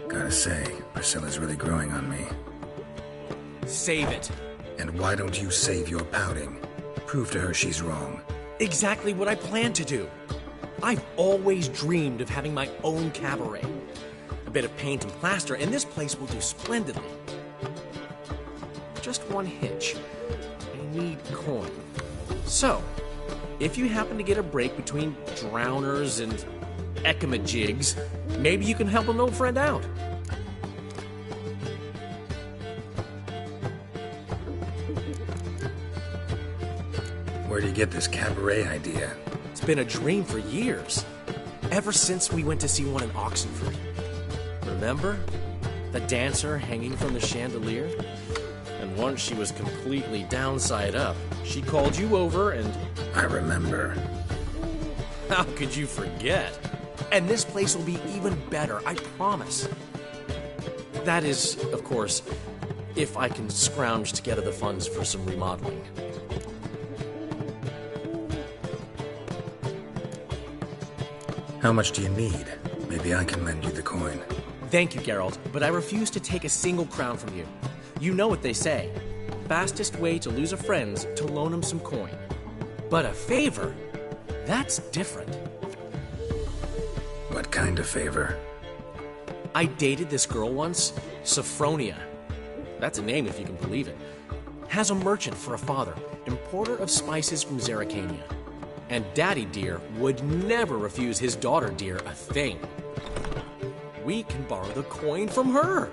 Gotta say, Priscilla's really growing on me. Save it. And why don't you save your pouting? Prove to her she's wrong. Exactly what I plan to do. I've always dreamed of having my own cabaret. A bit of paint and plaster, and this place will do splendidly. Just one hitch. I need coin. So, if you happen to get a break between drowners and ekamajigs, maybe you can help an old friend out. Where do you get this cabaret idea? It's been a dream for years. Ever since we went to see one in Oxenford. Remember? The dancer hanging from the chandelier? And once she was completely downside up, she called you over and... I remember. How could you forget? And this place will be even better, I promise. That is, of course, if I can scrounge together the funds for some remodeling. How much do you need? Maybe I can lend you the coin. Thank you, Geralt, but I refuse to take a single crown from you. You know what they say. Fastest way to lose a friend's to loan him some coin. But a favor? That's different. What kind of favor? I dated this girl once, Sophronia. That's a name if you can believe it. Has a merchant for a father, importer of spices from Zerrikania. And Daddy Dear would never refuse his daughter Dear a thing. We can borrow the coin from her.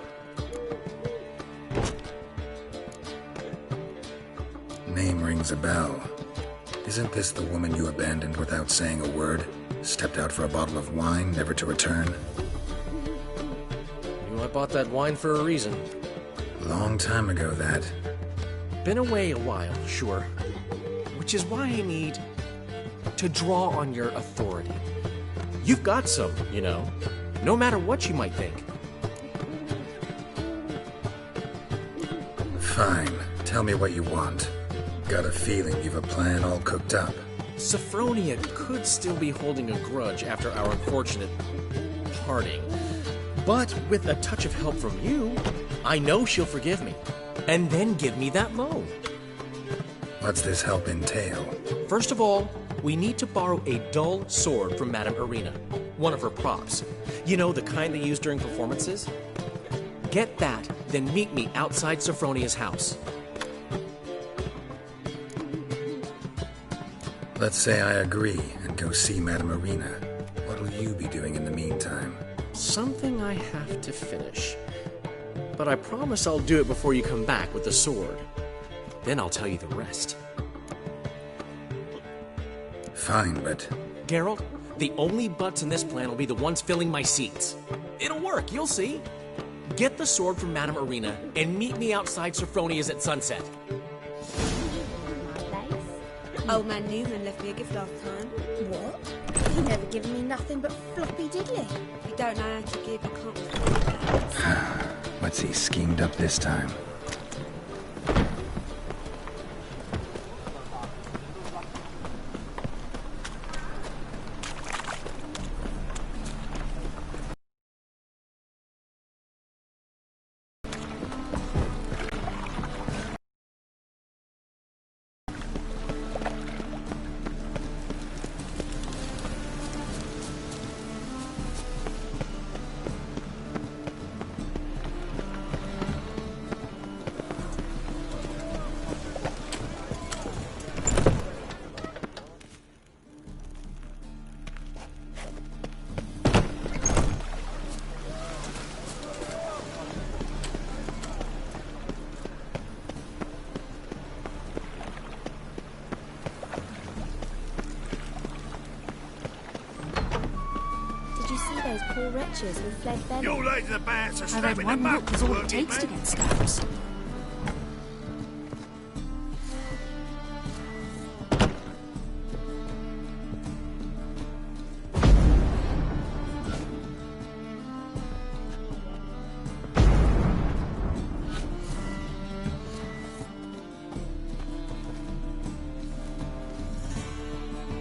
Name rings a bell. Isn't this the woman you abandoned without saying a word? Stepped out for a bottle of wine, never to return? You know, I bought that wine for a reason. Long time ago, that. Been away a while, sure. Which is why I need to draw on your authority. You've got some, you know. no matter what you might think. Fine. Tell me what you want. Got a feeling you've a plan all cooked up. Sophronia could still be holding a grudge after our unfortunate parting. But with a touch of help from you, I know she'll forgive me. And then give me that loan. What's this help entail? First of all, we need to borrow a dull sword from Madame Irina, one of her props. You know, the kind they use during performances? Get that, then meet me outside Sophronia's house. Let's say I agree and go see Madame Irina. What'll you be doing in the meantime? Something I have to finish. But I promise I'll do it before you come back with the sword. Then I'll tell you the rest. Fine, but... Geralt, the only butts in this plan will be the ones filling my seats. It'll work, you'll see. Get the sword from Madame Irina and meet me outside Sophronia's at sunset. Old man Newman left me a gift last time. What? He never given me nothing but floppy diddly. If you don't know how to give, you can't. What's he schemed up this time? Those poor wretches who fled Venom. You ladies are bad, so I read one book is all it takes to get scabs.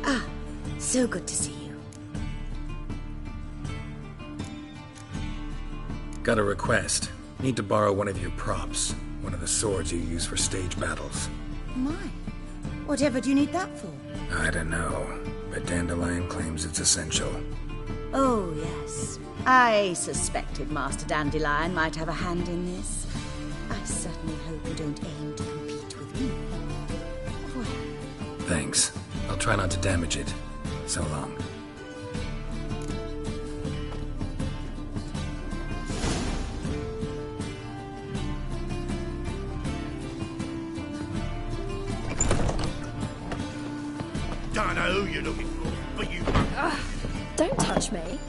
Ah, so good to see you. Got a request. Need to borrow one of your props. One of the swords you use for stage battles. My. Whatever do you need that for? I don't know, but Dandelion claims it's essential. Oh, yes. I suspected Master Dandelion might have a hand in this. I certainly hope you don't aim to compete with me. Well. Thanks. I'll try not to damage it. So long. Don't know who you're looking for, but you... Don't touch me.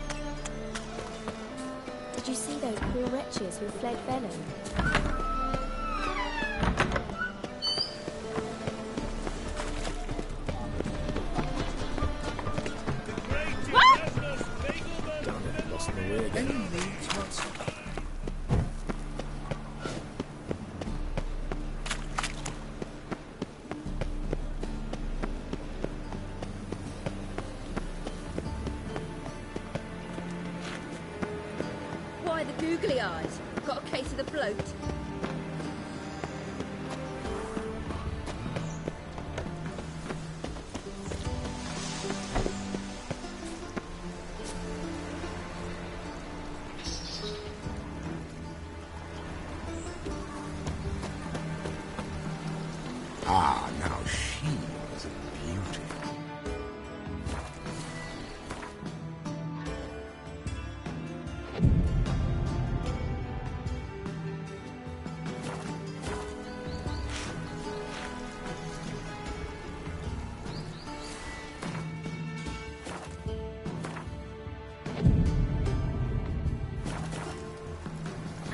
Did you see those poor wretches who fled Venom? Lost my way again. Why the googly eyes? Got a case of the bloat? Ah, now she was a beauty.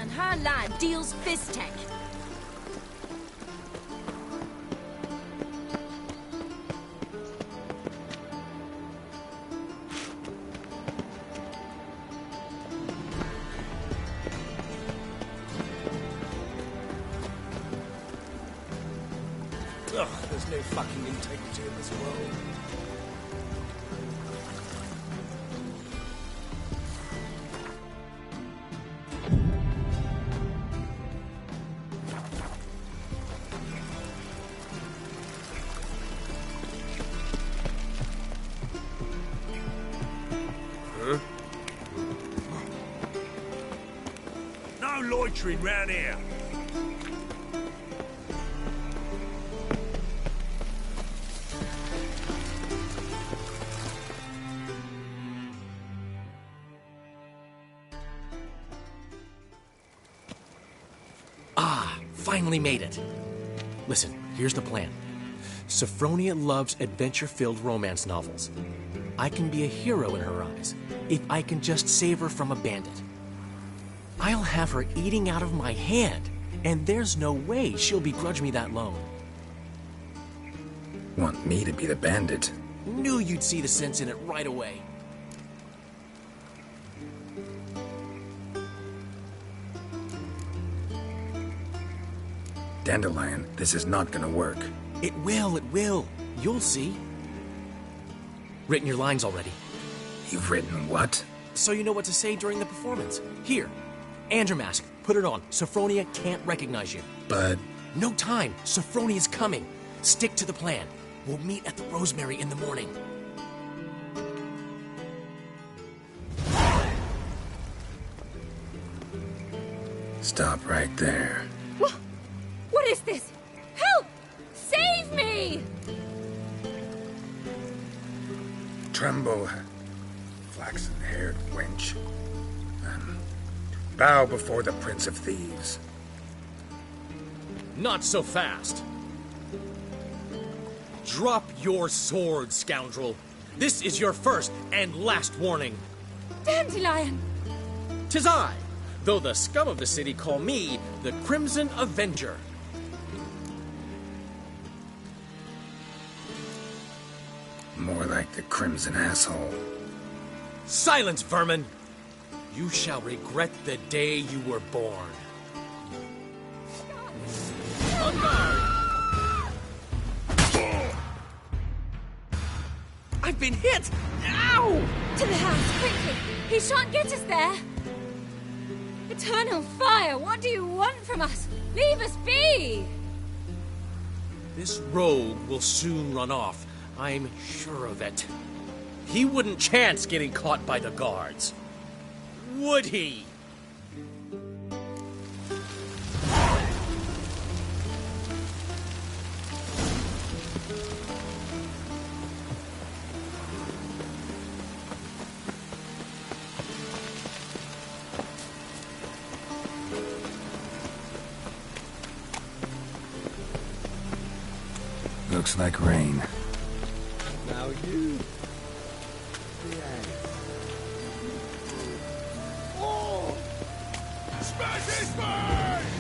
And her lad deals fist tech. There's no fucking integrity in this world. No loitering round here. Finally made it. Listen, here's the plan. Sophronia loves adventure-filled romance novels. I can be a hero in her eyes if I can just save her from a bandit. I'll have her eating out of my hand, and there's no way she'll begrudge me that loan. Want me to be the bandit? Knew you'd see the sense in it right away. Dandelion, this is not gonna work. It will. You'll see. Written your lines already. You've written what? So you know what to say during the performance. Here, and your mask. Put it on. Sophronia can't recognize you. But... No time. Sophronia's coming. Stick to the plan. We'll meet at the Rosemary in the morning. Stop right there. What is this? Help! Save me! Tremble, flaxen-haired wench. Bow before the Prince of Thieves. Not so fast. Drop your sword, scoundrel. This is your first and last warning. Dandelion! 'Tis I, though the scum of the city call me the Crimson Avenger. More like the Crimson Asshole. Silence, vermin! You shall regret the day you were born. On guard! I've been hit! Ow! To the house, quickly! He shan't get us there! Eternal fire, what do you want from us? Leave us be! This rogue will soon run off. I'm sure of it. He wouldn't chance getting caught by the guards. Would he? Looks like rain. Now you... Oh! Smash his face!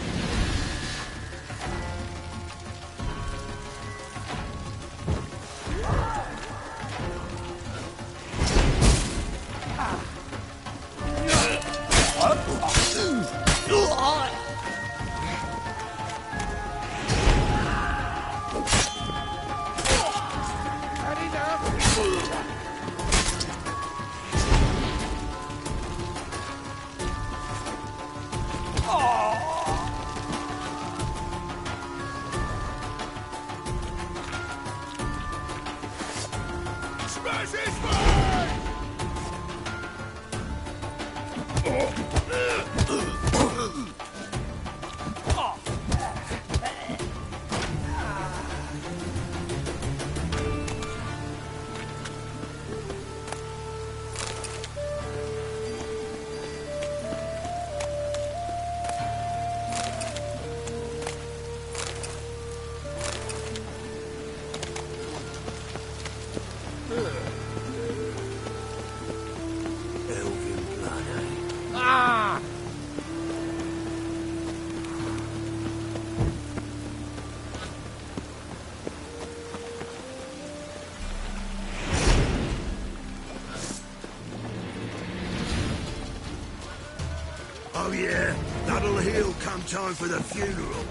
Oh yeah, that'll heal come time for the funeral.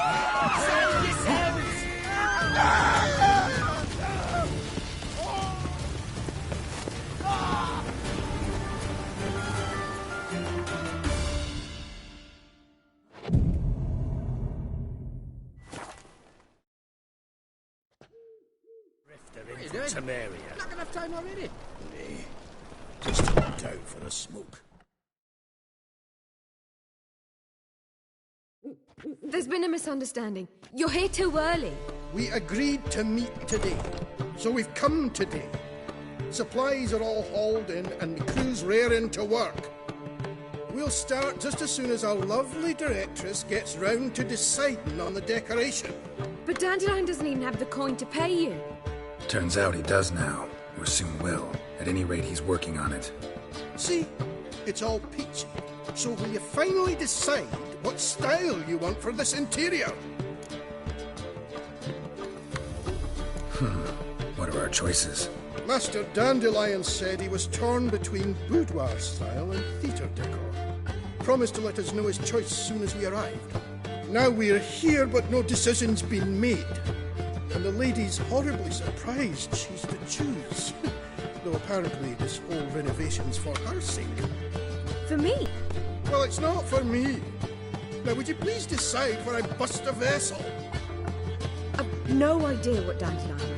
Save yourselves! Samaria. Not enough time already. Just hopped out for a smoke. There's been a misunderstanding. You're here too early. We agreed to meet today, so we've come today. Supplies are all hauled in and the crew's raring to work. We'll start just as soon as our lovely directress gets round to deciding on the decoration. But Dandelion doesn't even have the coin to pay you. Turns out he does now, or soon will. At any rate, he's working on it. See, it's all peachy. So will you finally decide what style you want for this interior? What are our choices? Master Dandelion said he was torn between boudoir style and theatre decor. Promised to let us know his choice as soon as we arrived. Now we're here, but no decision's been made. And the lady's horribly surprised she's to choose. Though apparently this whole renovation's for her sake. For me? Well, it's not for me. Now, would you please decide where I bust a vessel? I've no idea what Dandelion